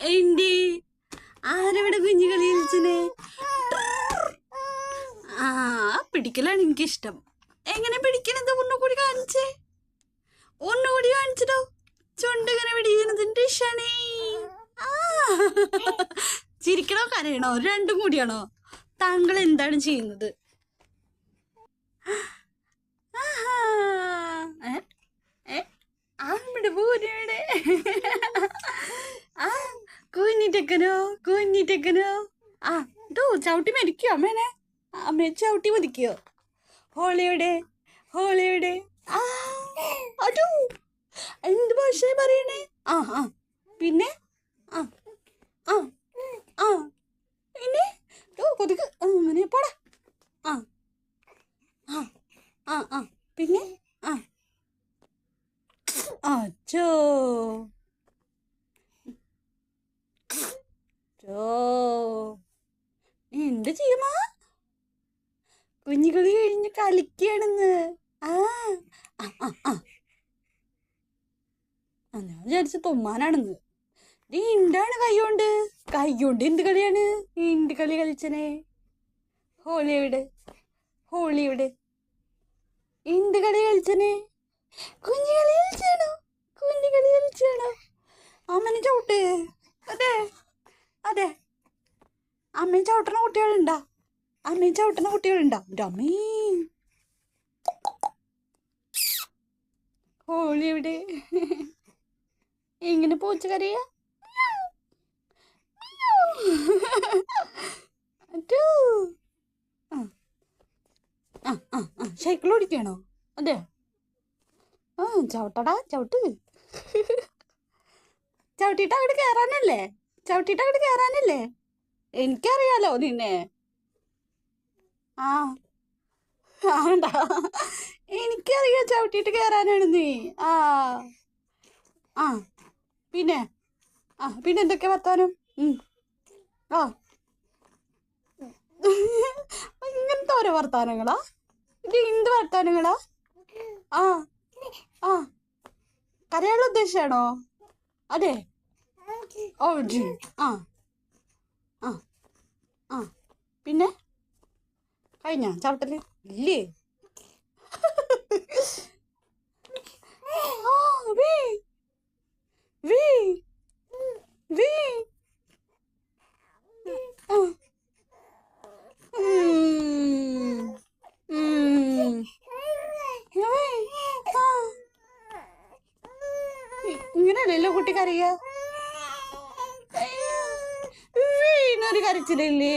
എന്റെ ആരവിടെ കുഞ്ഞു കളി കളിച്ചനെ? ആ പിടിക്കലാണ് എനിക്കിഷ്ടം. എങ്ങനെ പിടിക്കണത് ഒന്നുകൂടി കാണിച്ചേ, ഒന്നുകൂടി കാണിച്ചിട്ടോ. ചുണ്ടിങ്ങനെ പിടിക്കുന്നതിന്റെ ഇഷ്ടണേ. ചിരിക്കണോ കരയണോ രണ്ടും കൂടിയാണോ? താങ്കൾ എന്താണ് ചെയ്യുന്നത്? കുഞ്ഞിട്ടക്കനോ ആ ഡോ ചവിട്ടി മരിക്കോ അമ്മേനെ? അമ്മയെ ചവിട്ടി മതിക്കോ? ഹോളിയുടെ ആ അടോ എന്ത് ഭാഷ പറയണേ? ആ ആ പിന്നെ ആ ആ ആ പിന്നെ കൊതുക് അങ്ങനെ പോടാ. ആ ആ ആ ആ പിന്നെ ആ അച്ചോ എന്ത് ചെയ്യുമാ? കുഞ്ഞുകളി കഴിഞ്ഞ് കളിക്കുകയാണെന്ന്. ആ ആ ഞാൻ വിചാരിച്ച തുമ്മാനാണെന്ന്. എന്താണ് കൈകൊണ്ട് എന്ത് കളിയാണ്? എന്ത് കളി കളിച്ചനെ? ഹോളിയുടെ എന്ത് കളി കളിച്ചനെ? കുഞ്ഞു കളി കളിച്ചാണോ? അമ്മനെ ചവിട്ട്. അതെ അമ്മയും ചവിട്ടണ കുട്ടികളുണ്ടാ? അമ്മേ ഹോളിയുടെ എങ്ങനെ പൂച്ച കരയാ? സൈക്കിൾ ഓടിക്കണോ? അതെ ചവിട്ടടാ ചവിട്ട്. ചവിട്ടിട്ട് അങ്ങോട്ട് കയറാനല്ലേ? എനിക്കറിയാലോ നിന്നെ. ആണ്ടാ എനിക്കറിയാം ചവിട്ടിട്ട് കയറാനാണ് നീ. ആ പിന്നെ എന്തൊക്കെ വർത്താനം? ആ ഇങ്ങനത്തെ ഓരോ വർത്താനങ്ങളാ? ഇത് എന്ത് വർത്താനങ്ങളാ? ആ ആ കരയാനുള്ള ഉദ്ദേശമാണോ? അതെ ഓ ജി ആ ആ ആ പിന്നെ കഴിഞ്ഞ ചവിട്ടല് ഇല്ലേ? ഇങ്ങനെയല്ലല്ലോ കുട്ടി കരയ. വീണൊരു കരച്ചിലല്ലേ?